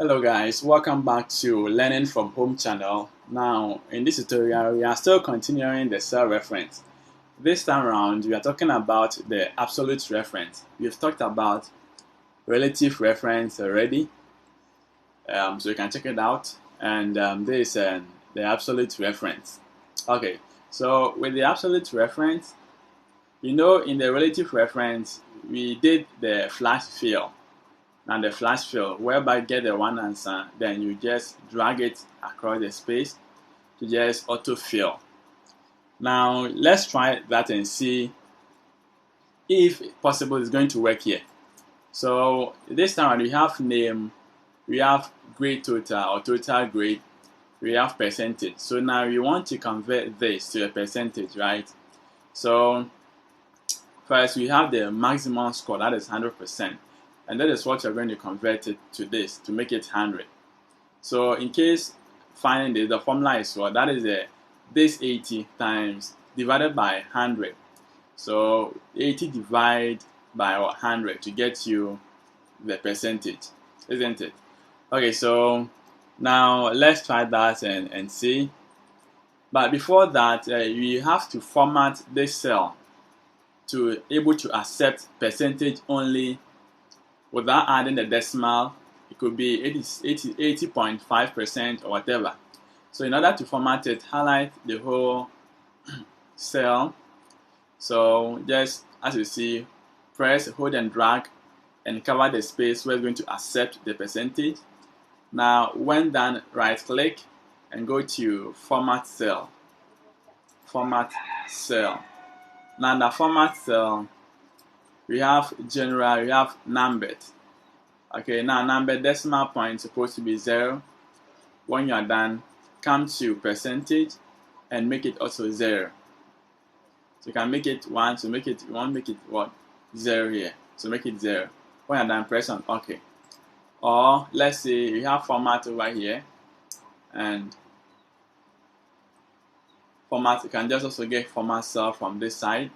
Hello guys, welcome back to Learning from Home channel. Now in this tutorial we are still continuing the cell reference. This time around we are talking about the absolute reference. We've talked about relative reference already, so you can check it out, and this is the absolute reference. Okay, so with the absolute reference, in the relative reference we did the flash fill. And the flash fill, whereby get the one answer, then you just drag it across the space to just auto fill. Now let's try that and see if possible it's going to work here. So this time we have name, we have grade total or total grade, we have percentage. So now we want to convert this to a percentage, right? So first we have the maximum score, that is 100%. And that is what you're going to convert it to this to make it 100. So in case finding this, the formula is what? That is this 80 times divided by 100. So 80 divided by 100 to get you the percentage, isn't it? Okay, so now let's try that and see. But before that, you have to format this cell to able to accept percentage only without adding the decimal. It could be 80.5% or whatever. So in order to format it, highlight the whole cell. So just as you see, press, hold and drag and cover the space where it's going to accept the percentage. Now when done, right click and go to format cell. Format cell. Now in the format cell, we have general, we have numbered. Okay, now number decimal point is supposed to be 0. When you are done, come to percentage and make it also 0. So you can make it 1, so make it 1, make it what? 0 here. So make it 0. When you are done, press on OK. Or let's say you have format over here, and format, you can just also get format cell from this side.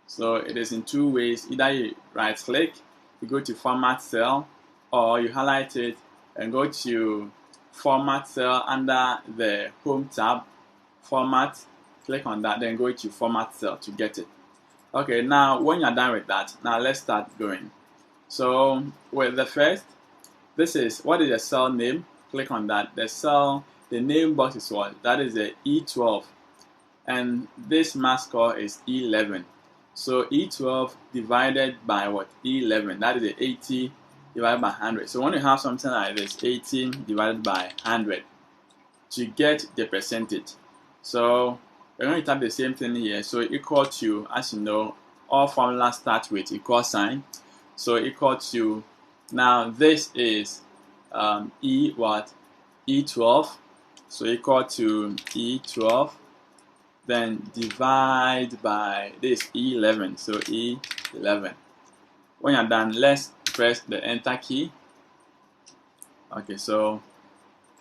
So it is in two ways. Either you right click, you go to format cell, or you highlight it and go to format cell under the home tab, format, click on that, then go to format cell to get it. Okay, now when you're done with that, now let's start going. So with the first, this is what is the cell name. Click on that. The cell, the name box is what? That is the E12, and this max score is E11. So E12 divided by what? E11. That is the 80 divided by 100. So when you have something like this, 80 divided by 100 to get the percentage. So we're going to type the same thing here. So equal to, as you know, all formulas start with equal sign. So equal to, now this is E what? E12. So equal to E12. Then divide by this E11, so E11. When you're done, let's press the enter key. Okay, so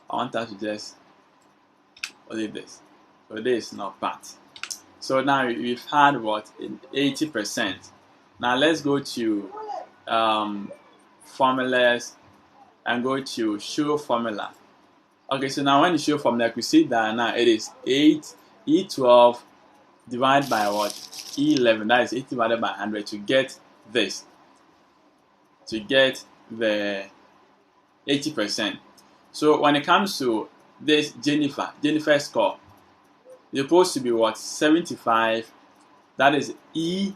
I want us to just leave this. So this is not part. So now we've had what? 80%. Now let's go to formulas and go to show formula. Okay, so now when you show formula, you see that now it is 8 E12 divided by what? E11, that is 80 divided by 100 to get this, to get the 80%. So when it comes to this Jennifer's score, it's supposed to be what? 75, that is E,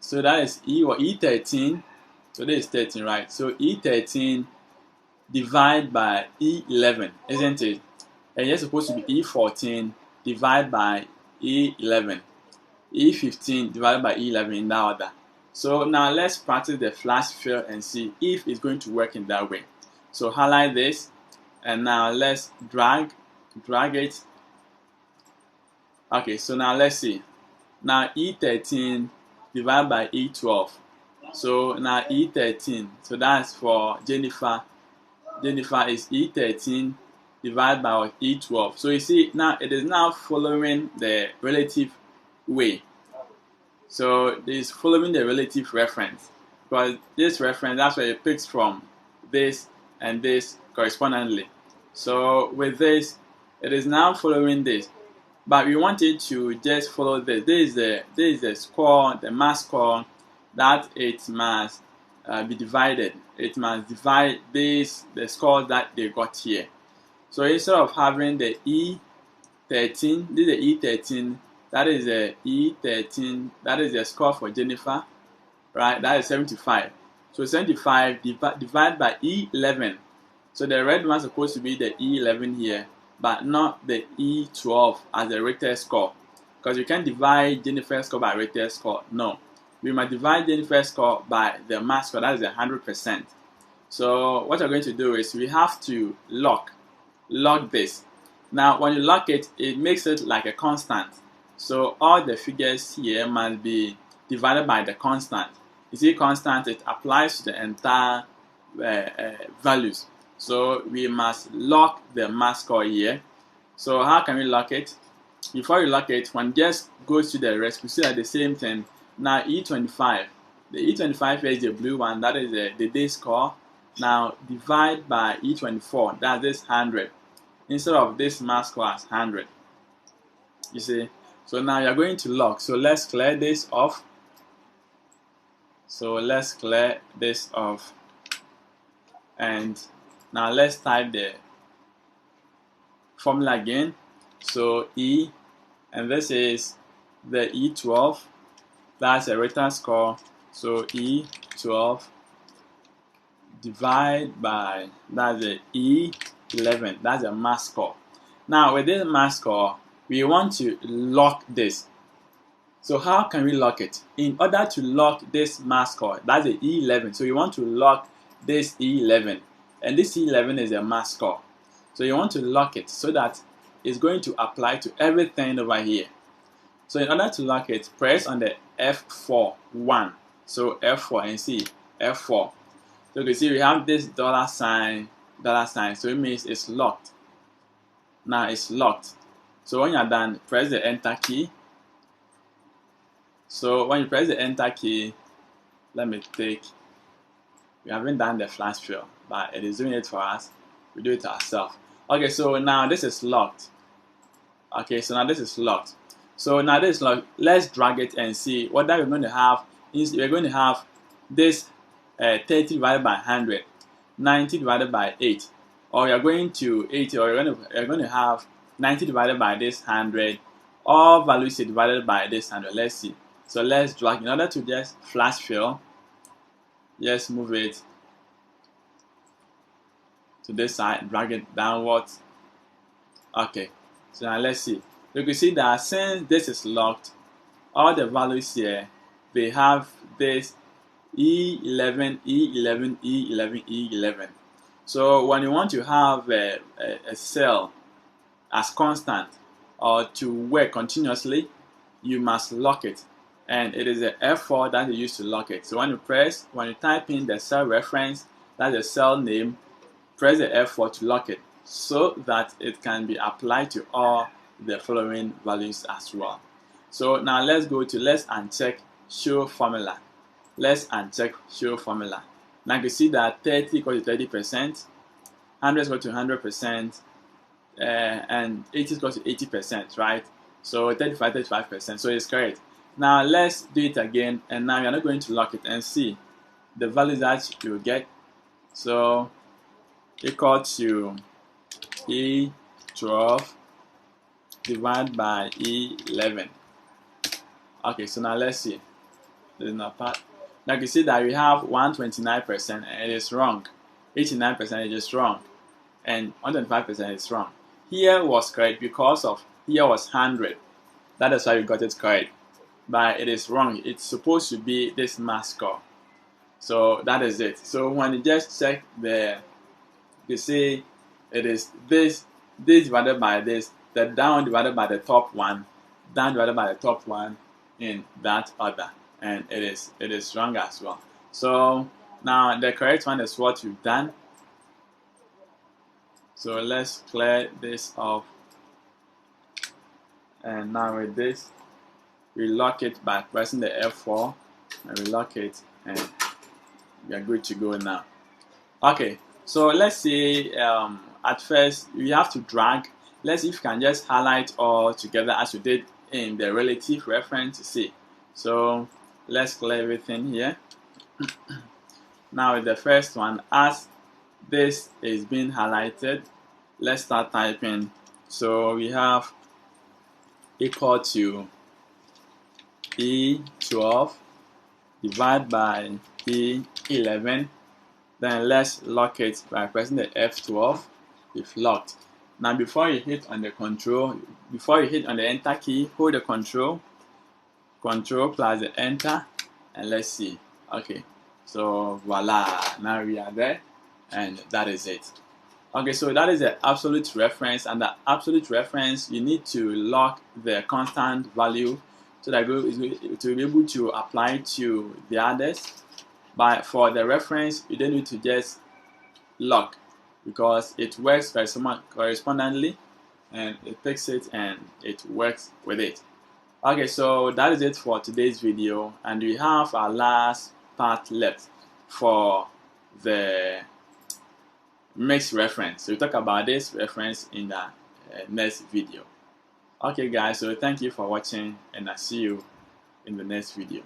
so that is E or E13, so this is 13, right? So E13 divided by E11, isn't it? And it's supposed to be E14 divided by E11, E15 divided by E11 in that order. So now let's practice the flash fill and see if it's going to work in that way. So highlight this, and now let's drag it. Okay, so now let's see. Now E13 divided by E12. So now E13, so that's for Jennifer. Jennifer is E13 divided by E12. So you see now it is now following the relative way. So it is following the relative reference, because this reference, that's where it picks from this and this correspondingly. So with this, it is now following this, but we want it to just follow this. This is the score, the mass score that it must be divided. It must divide the score that they got here. So instead of having the E13, this is the E13, that is the E13, that is the score for Jennifer, right? That is 75. So 75 divided by E11. So the red one is supposed to be the E11 here, but not the E12 as the rated score. Because you can't divide Jennifer's score by rated score. No. We must divide Jennifer's score by the mass score, that is 100%. So what we're going to do is we have to lock this. Now when you lock it, it makes it like a constant. So all the figures here must be divided by the constant. You see, constant, it applies to the entire values. So we must lock the mass score here. So how can we lock it? Before you lock it, one just goes to the rest. We see that the same thing. Now E25, the E25 is the blue one, that is the day score. Now divide by E24, that's this 100. Instead of this mass score as 100. You see? So now you're going to lock. So let's clear this off. So let's clear this off. And now let's type the formula again. So E, and this is the E12. That's a rated score. So E12 divide by, that's the E11. That's a mass score. Now with this mass score, we want to lock this. So how can we lock it? In order to lock this mass score, that's the E11. So you want to lock this E11. And this E11 is a mass score. So you want to lock it so that it's going to apply to everything over here. So in order to lock it, press on the F4 1. So F4 and see F4. So you can see we have this dollar sign. So it means it's locked. Now it's locked. So when you're done, press the enter key. So when you press the enter key, we haven't done the flash fill, but it is doing it for us. We do it ourselves. Okay, so now this is locked. Okay, so now this is locked. So now this is locked. Let's drag it and see what that we're going to have. We're going to have this 30 divided by 100, 90 divided by 8, or you're going to 80, or you're going to have 90 divided by this 100, all values are divided by this 100. Let's see. So let's drag in order to just flash fill. Just move it to this side, drag it downwards. Okay, so now let's see. You can see that since this is locked, all the values here, they have this E11, E11, E11, E11. So when you want to have a cell as constant or to work continuously, you must lock it. And it is the F4 that you use to lock it. So when you type in the cell reference, that's the cell name, press the F4 to lock it so that it can be applied to all the following values as well. So now let's uncheck show formula. Let's uncheck show formula. Now you can see that 30 equals to 30%, 100 is equal to 100%, and 80 is equal to 80%, right? So 35%. So it's correct. Now let's do it again, and now we are not going to lock it and see the values that you get. So equal to E12 divided by E11. Okay, so now let's see. There's no part. Now you can see that we have 129% and it is wrong. 89% is just wrong. And 125% is wrong. Here was correct because of here was 100. That is why we got it correct. But it is wrong. It's supposed to be this mass score. So that is it. So when you just check you see it is this divided by this, the down divided by the top one, down divided by the top one in that order. And it is wrong as well. So now the correct one is what you've done. So let's clear this off. And now with this, we lock it by pressing the F4, and we lock it, and we are good to go now. Okay, so let's say at first you have to drag. Let's see if you can just highlight all together as you did in the relative reference to see. So let's clear everything here. Now the first one, as this is being highlighted, let's start typing. So we have equal to E12 divided by E11. Then let's lock it by pressing the F12 if locked. Now before you hit on the enter key, hold the control plus the enter, and let's see. Okay, so voila, now we are there, and that is it. Okay, so that is the absolute reference, and the absolute reference you need to lock the constant value so that to be able to apply to the others. But for the reference, you don't need to just lock, because it works correspondingly, and it picks it and it works with it. Okay, so that is it for today's video, and we have our last part left for the mixed reference. So we'll talk about this reference in the next video. Okay guys, so thank you for watching, and I'll see you in the next video.